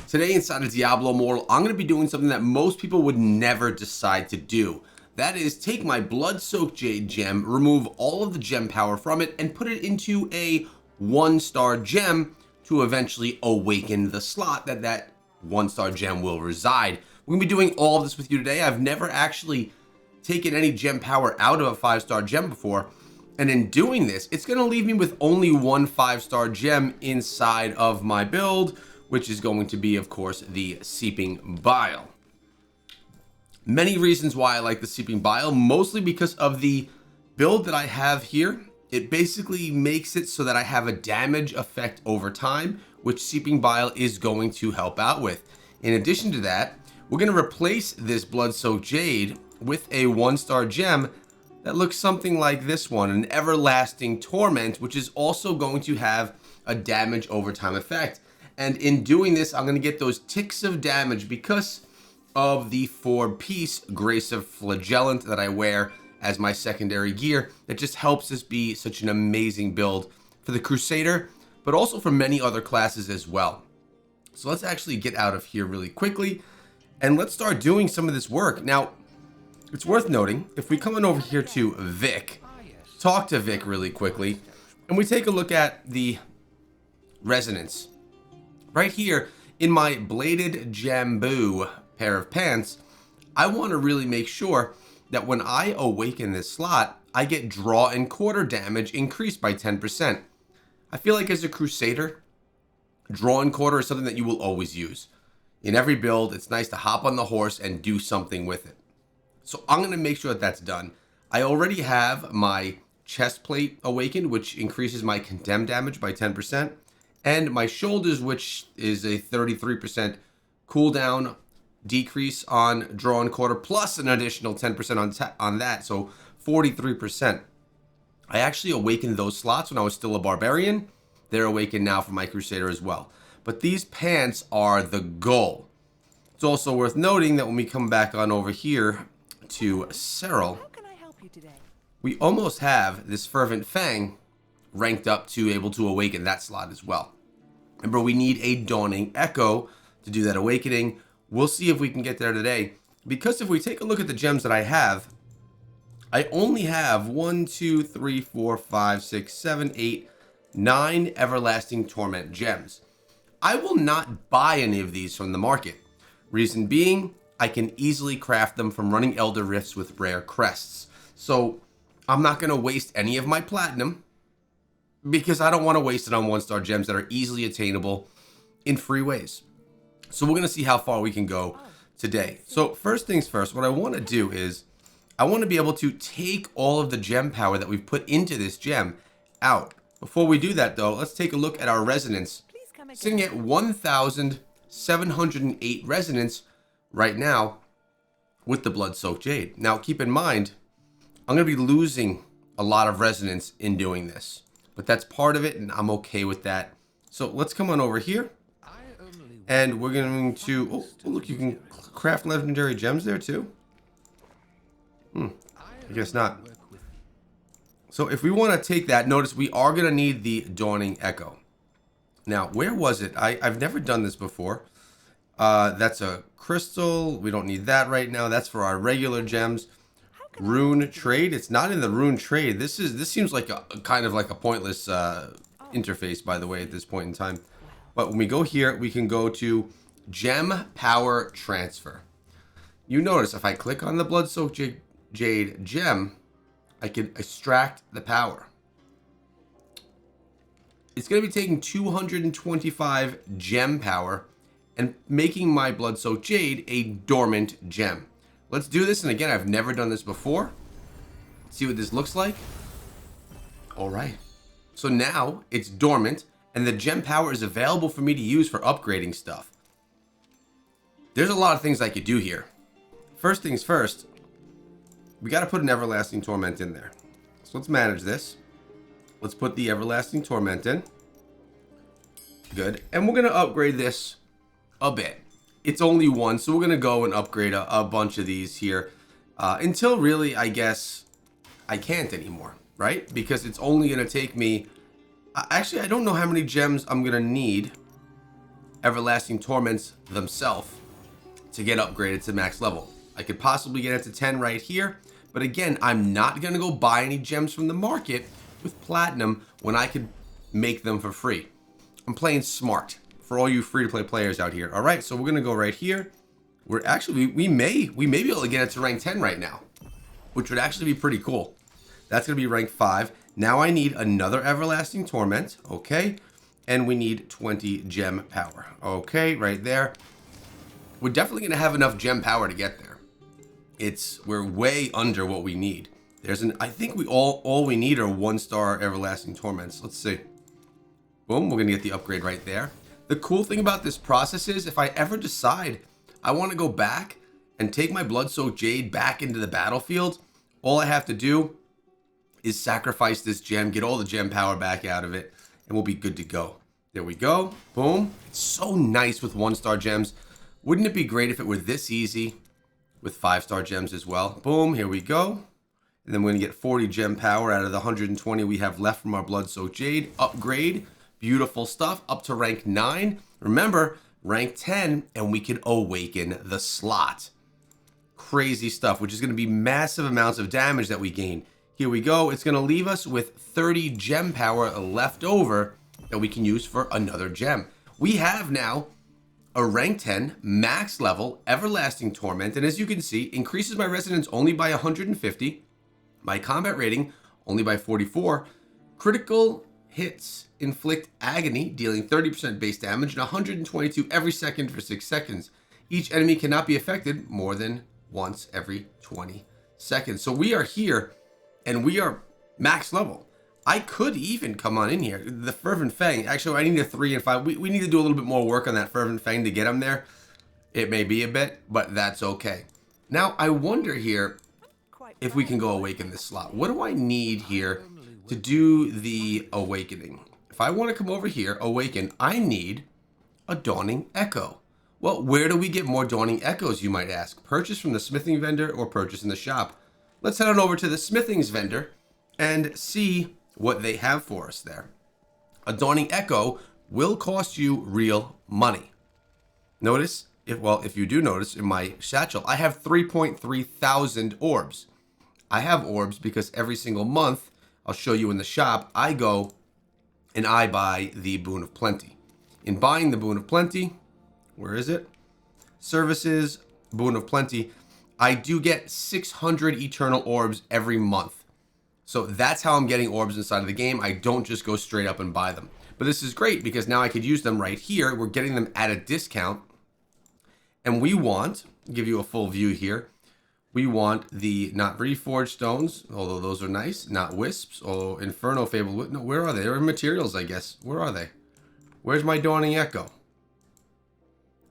Today inside of Diablo Immortal, I'm going to be doing something that most people would never decide to do. That is take my blood-soaked jade gem, remove all of the gem power from it, and put it into a 1-star gem to eventually awaken the slot that 1-star gem will reside. We're going to be doing all of this with you today. I've never actually taken any gem power out of a 5-star gem before. And in doing this, it's going to leave me with only one 5-star gem inside of my build, which is going to be, of course, the Seeping Bile. Many reasons why I like the Seeping Bile, mostly because of the build that I have here. It basically makes it so that I have a damage effect over time, which Seeping Bile is going to help out with. In addition to that, we're going to replace this Blood-Soaked Jade with a 1-star gem that looks something like this one, an Everlasting Torment, which is also going to have a damage over time effect. And in doing this, I'm going to get those ticks of damage because of the 4-piece Grace of Flagellant that I wear as my secondary gear. That just helps this be such an amazing build for the Crusader, but also for many other classes as well. So let's actually get out of here really quickly and let's start doing some of this work. Now, it's worth noting, if we come on over here to Vic, talk to Vic really quickly, and we take a look at the resonance. Right here in my Bladed Jambu pair of pants, I want to really make sure that when I awaken this slot, I get draw and quarter damage increased by 10%. I feel like as a Crusader, draw and quarter is something that you will always use. In every build, it's nice to hop on the horse and do something with it. So I'm going to make sure that that's done. I already have my chest plate awakened, which increases my condemn damage by 10%. And my shoulders, which is a 33% cooldown decrease on draw and quarter, plus an additional 10% on that, so 43%. I actually awakened those slots when I was still a barbarian. They're awakened now for my Crusader as well. But these pants are the goal. It's also worth noting that when we come back on over here to Cyril, How can I help you today? we almost have this Fervent Fang ranked up to able to awaken that slot as well. Remember, we need a Dawning Echo to do that awakening. We'll see if we can get there today. Because if we take a look at the gems that I have, I only have 1, 2, 3, 4, 5, 6, 7, 8, 9 Everlasting Torment gems. I will not buy any of these from the market. Reason being, I can easily craft them from running Elder Rifts with rare crests. So I'm not going to waste any of my platinum, because I don't want to waste it on 1-star gems that are easily attainable in free ways. So we're going to see how far we can go today. So first things first, what I want to do is I want to be able to take all of the gem power that we've put into this gem out. Before we do that though, let's take a look at our resonance. Sitting at 1,708 resonance right now with the Blood-Soaked Jade. Now keep in mind, I'm going to be losing a lot of resonance in doing this. But that's part of it, and I'm okay with that. So let's come on over here. And we're going to... Oh, look, you can craft legendary gems there, too. I guess not. So if we want to take that, notice we are going to need the Dawning Echo. Now, where was it? I've never done this before. That's a crystal. We don't need that right now. That's for our regular gems. Rune trade. It's not in the rune trade. This seems like a kind of like a pointless interface, by the way, at this point in time. But when we go here, we can go to gem power transfer. You notice if I click on the Blood-Soaked Jade gem, I can extract the power. It's going to be taking 225 gem power and making my Blood-Soaked Jade a dormant gem. Let's do this, and again, I've never done this before. See what this looks like. All right. So now it's dormant, and the gem power is available for me to use for upgrading stuff. There's a lot of things I could do here. First things first, we got to put an Everlasting Torment in there. So let's manage this. Let's put the Everlasting Torment in. Good. And we're going to upgrade this a bit. It's only one, so we're going to go and upgrade a bunch of these here until really, I guess, I can't anymore, right? Because it's only going to take me... Actually, I don't know how many gems I'm going to need everlasting torments themselves to get upgraded to max level. I could possibly get it to 10 right here, but again, I'm not going to go buy any gems from the market with platinum when I could make them for free. I'm playing smart for all you free-to-play players out here. All right, so we're going to go right here. We're actually, we may be able to get it to rank 10 right now, which would actually be pretty cool. That's going to be rank 5. Now I need another everlasting torment, okay? And we need 20 gem power. Okay, right there. We're definitely going to have enough gem power to get there. We're way under what we need. I think we all we need are 1-star everlasting torments. Let's see. Boom, we're going to get the upgrade right there. The cool thing about this process is if I ever decide I want to go back and take my blood-soaked jade back into the battlefield, all I have to do is sacrifice this gem, get all the gem power back out of it, and we'll be good to go. There we go. Boom. It's so nice with 1-star gems. Wouldn't it be great if it were this easy with 5-star gems as well? Boom. Here we go. And then we're going to get 40 gem power out of the 120 we have left from our blood-soaked jade. Upgrade. Beautiful stuff. Up to rank 9. Remember, rank 10, and we can awaken the slot. Crazy stuff, which is going to be massive amounts of damage that we gain. Here we go. It's going to leave us with 30 gem power left over that we can use for another gem. We have now a rank 10 max level everlasting torment, and as you can see, increases my resonance only by 150, my combat rating only by 44, critical hits inflict agony, dealing 30% base damage and 122 every second for 6 seconds. Each enemy cannot be affected more than once every 20 seconds. So we are here and we are max level. I could even come on in here. The Fervent Fang, actually I need a 3 and 5. We need to do a little bit more work on that Fervent Fang to get him there. It may be a bit, but that's okay. Now I wonder here if we can go awaken this slot. What do I need here to do the awakening? If I want to come over here, awaken, I need a Dawning Echo. Well, where do we get more Dawning Echoes, you might ask? Purchase from the smithing vendor or purchase in the shop? Let's head on over to the smithing's vendor and see what they have for us there. A Dawning Echo will cost you real money. Notice, if you do notice in my satchel, I have 3.3 thousand orbs. I have orbs because every single month, I'll show you in the shop, I go and I buy the Boon of Plenty. In buying the Boon of Plenty, where is it? Services, Boon of Plenty, I do get 600 eternal orbs every month. So that's how I'm getting orbs inside of the game. I don't just go straight up and buy them. But this is great because now I could use them right here. We're getting them at a discount. And we want, give you a full view here, we want the not reforged stones, although those are nice, not wisps, or Inferno Fable. No, where are they? They're in materials, I guess. Where are they? Where's my Dawning Echo?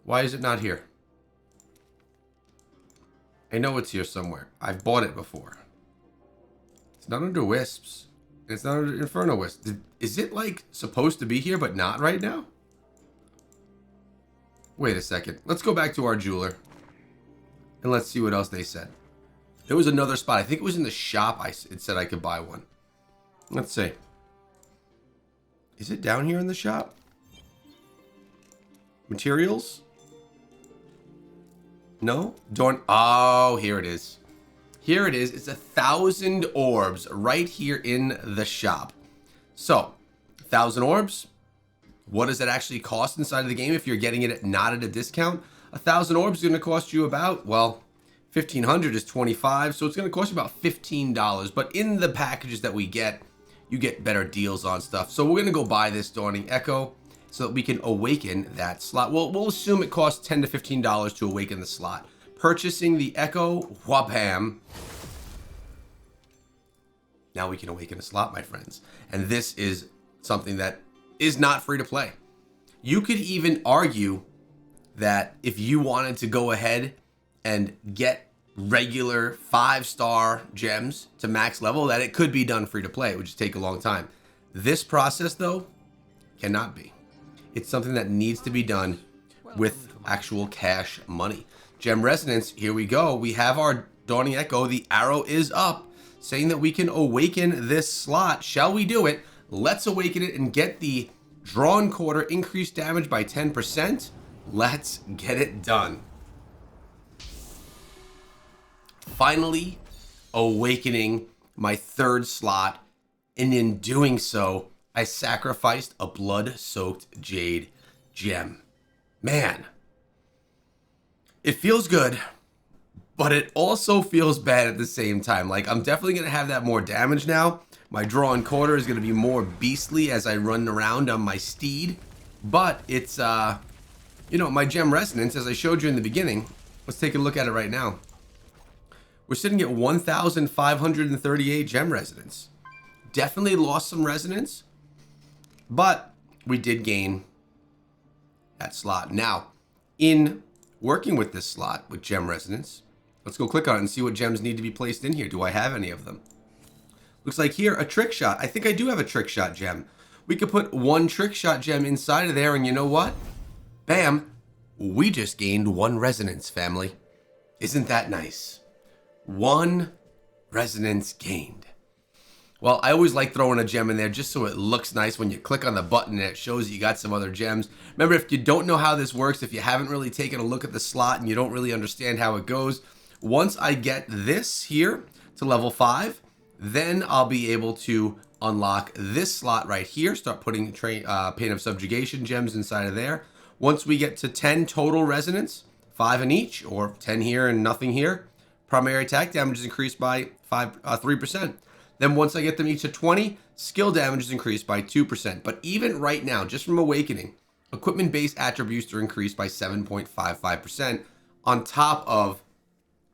Why is it not here? I know it's here somewhere. I've bought it before. It's not under wisps. It's not under Inferno Wisps. Is it like supposed to be here but not right now? Wait a second. Let's go back to our jeweler. And let's see what else they said. There was another spot. I think it was in the shop. It said I could buy one. Let's see. Is it down here in the shop? Materials? No? Oh, here it is. Here it is. It's 1,000 orbs right here in the shop. So, 1,000 orbs. What does that actually cost inside of the game if you're getting it not at a discount? 1,000 orbs is going to cost you about, well, 1,500 is 25, so it's going to cost you about $15. But in the packages that we get, you get better deals on stuff. So we're going to go buy this Dawning Echo so that we can awaken that slot. We'll assume it costs $10 to $15 to awaken the slot. Purchasing the Echo, wham. Now we can awaken a slot, my friends. And this is something that is not free to play. You could even argue that if you wanted to go ahead and get regular 5-star gems to max level, that it could be done free to play. It would just take a long time. This process, though, cannot be. It's something that needs to be done with actual cash money. Gem Resonance, here we go. We have our Dawning Echo. The arrow is up, saying that we can awaken this slot. Shall we do it? Let's awaken it and get the Drawn quarter, increased damage by 10%. Let's get it done. Finally awakening my third slot, and in doing so, I sacrificed a blood-soaked jade gem. Man, it feels good, but it also feels bad at the same time. Like, I'm definitely going to have that more damage now. My drawn quarter is going to be more beastly as I run around on my steed. But it's, you know, my gem resonance, as I showed you in the beginning. Let's take a look at it right now. We're sitting at 1,538 gem resonance. Definitely lost some resonance, but we did gain that slot. Now, in working with this slot with gem resonance, let's go click on it and see what gems need to be placed in here. Do I have any of them? Looks like here, a trick shot. I think I do have a trick shot gem. We could put one trick shot gem inside of there, and you know what? Bam, we just gained 1 resonance, family. Isn't that nice? 1 resonance gained. Well, I always like throwing a gem in there just so it looks nice when you click on the button and it shows you got some other gems. Remember, if you don't know how this works, if you haven't really taken a look at the slot and you don't really understand how it goes, once I get this here to level 5, then I'll be able to unlock this slot right here, start putting Pain of Subjugation gems inside of there. Once we get to 10 total resonance, 5 in each, or 10 here and nothing here, primary attack damage is increased by 3%. Then once I get them each to 20, skill damage is increased by 2%. But even right now, just from Awakening, equipment-based attributes are increased by 7.55% on top of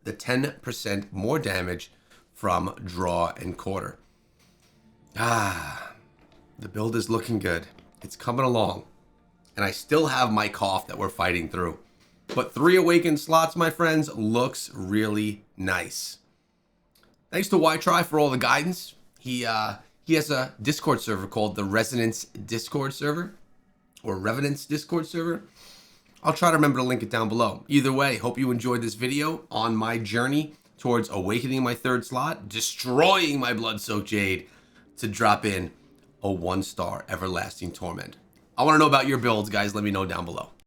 the 10% more damage from draw and quarter. The build is looking good. It's coming along. And I still have my cough that we're fighting through. But 3 awakened slots, my friends, looks really nice. Thanks to YTry for all the guidance. He has a Discord server called the Resonance Discord server, or Revenance Discord server. I'll try to remember to link it down below. Either way, hope you enjoyed this video on my journey towards awakening my 3rd slot, destroying my blood-soaked jade to drop in a 1-star Everlasting Torment. I want to know about your builds, guys. Let me know down below.